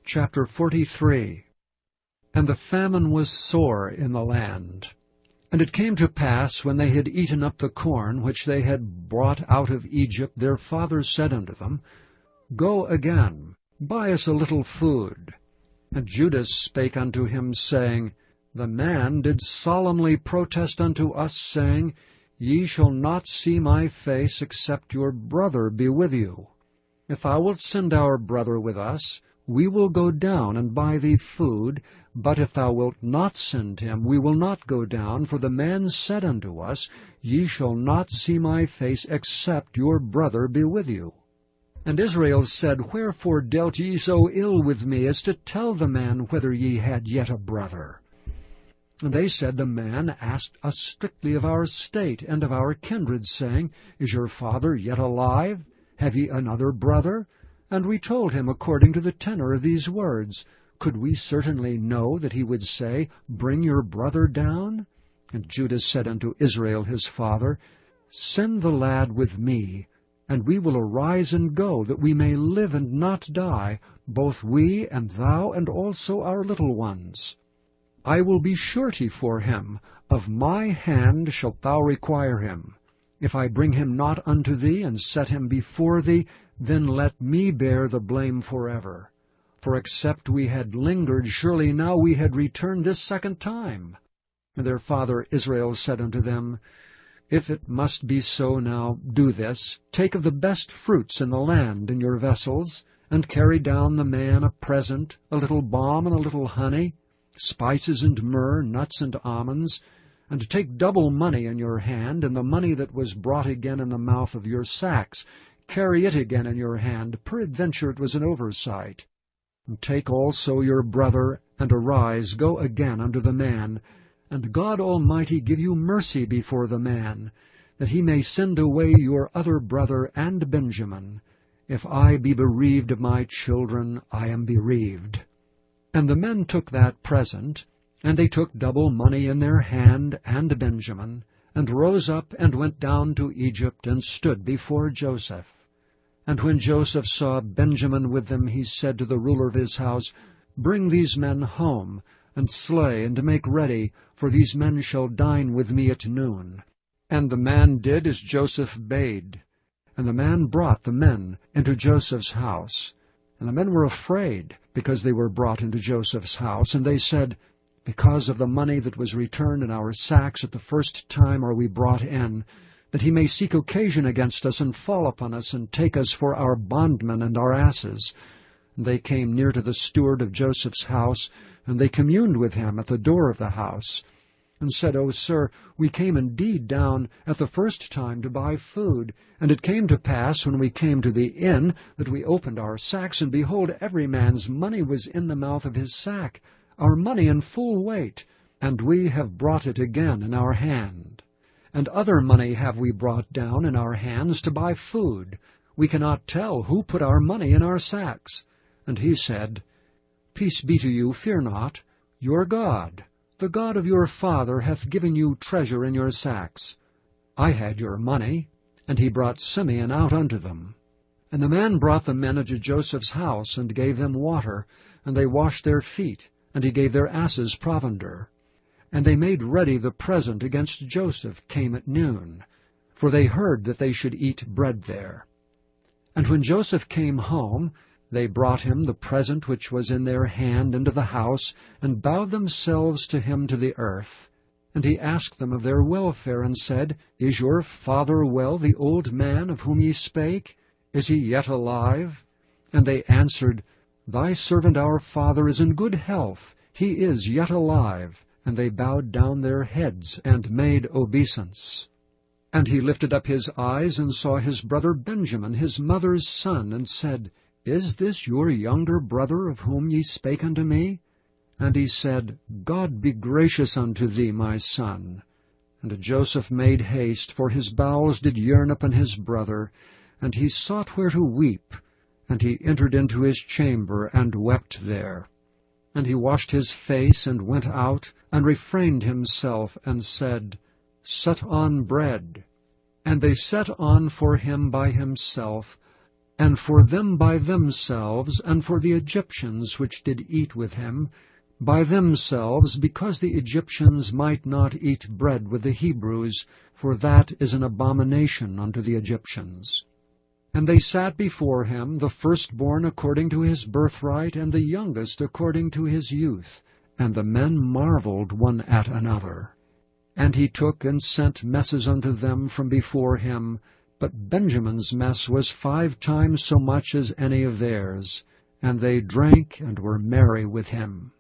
Chapter 43. And the famine was sore in the land. And it came to pass, when they had eaten up the corn which they had brought out of Egypt, their father said unto them, Go again, buy us a little food. And Judas spake unto him, saying, The man did solemnly protest unto us, saying, Ye shall not see my face, except your brother be with you. If thou wilt send our brother with us, we will go down and buy thee food, but if thou wilt not send him, we will not go down, for the man said unto us, Ye shall not see my face, except your brother be with you. And Israel said, Wherefore dealt ye so ill with me, as to tell the man whether ye had yet a brother? And they said, The man asked us strictly of our state and of our kindred, saying, Is your father yet alive? Have ye another brother? And we told him according to the tenor of these words. Could we certainly know that he would say, Bring your brother down? And Judas said unto Israel his father, Send the lad with me, and we will arise and go, that we may live and not die, both we and thou, and also our little ones. I will be surety for him. Of my hand shalt thou require him. If I bring him not unto thee, and set him before thee, then let me bear the blame forever. For except we had lingered, surely now we had returned this second time. And their father Israel said unto them, If it must be so now, do this. Take of the best fruits in the land in your vessels, and carry down the man a present, a little balm and a little honey, spices and myrrh, nuts and almonds, and take double money in your hand, and the money that was brought again in the mouth of your sacks, carry it again in your hand, peradventure it was an oversight. And take also your brother, and arise, go again unto the man, and God Almighty give you mercy before the man, that he may send away your other brother and Benjamin. If I be bereaved of my children, I am bereaved. And the men took that present, and they took double money in their hand and Benjamin, and rose up and went down to Egypt, and stood before Joseph. And when Joseph saw Benjamin with them, he said to the ruler of his house, Bring these men home, and slay, and make ready, for these men shall dine with me at noon. And the man did as Joseph bade. And the man brought the men into Joseph's house. And the men were afraid, because they were brought into Joseph's house. And they said, Because of the money that was returned in our sacks at the first time are we brought in, that he may seek occasion against us, and fall upon us, and take us for our bondmen and our asses. And they came near to the steward of Joseph's house, and they communed with him at the door of the house, and said, O sir, we came indeed down at the first time to buy food. And it came to pass, when we came to the inn, that we opened our sacks, and behold, every man's money was in the mouth of his sack, our money in full weight, and we have brought it again in our hand. And other money have we brought down in our hands to buy food. We cannot tell who put our money in our sacks. And he said, Peace be to you, fear not. Your God, the God of your father, hath given you treasure in your sacks. I had your money. And he brought Simeon out unto them. And the man brought the men into Joseph's house, and gave them water, and they washed their feet, and he gave their asses provender. And they made ready the present against Joseph came at noon, for they heard that they should eat bread there. And when Joseph came home, they brought him the present which was in their hand into the house, and bowed themselves to him to the earth. And he asked them of their welfare, and said, Is your father well, the old man of whom ye spake? Is he yet alive? And they answered, Thy servant our father is in good health, he is yet alive. And they bowed down their heads, and made obeisance. And he lifted up his eyes, and saw his brother Benjamin, his mother's son, and said, Is this your younger brother, of whom ye spake unto me? And he said, God be gracious unto thee, my son. And Joseph made haste, for his bowels did yearn upon his brother, and he sought where to weep. And he entered into his chamber, and wept there. And he washed his face, and went out, and refrained himself, and said, Set on bread. And they set on for him by himself and for them by themselves, and for the Egyptians which did eat with him, by themselves, because the Egyptians might not eat bread with the Hebrews, for that is an abomination unto the Egyptians. And they sat before him, the firstborn according to his birthright, and the youngest according to his youth. And the men marveled one at another. And he took and sent messes unto them from before him, but Benjamin's mess was 5 times so much as any of theirs. And they drank and were merry with him.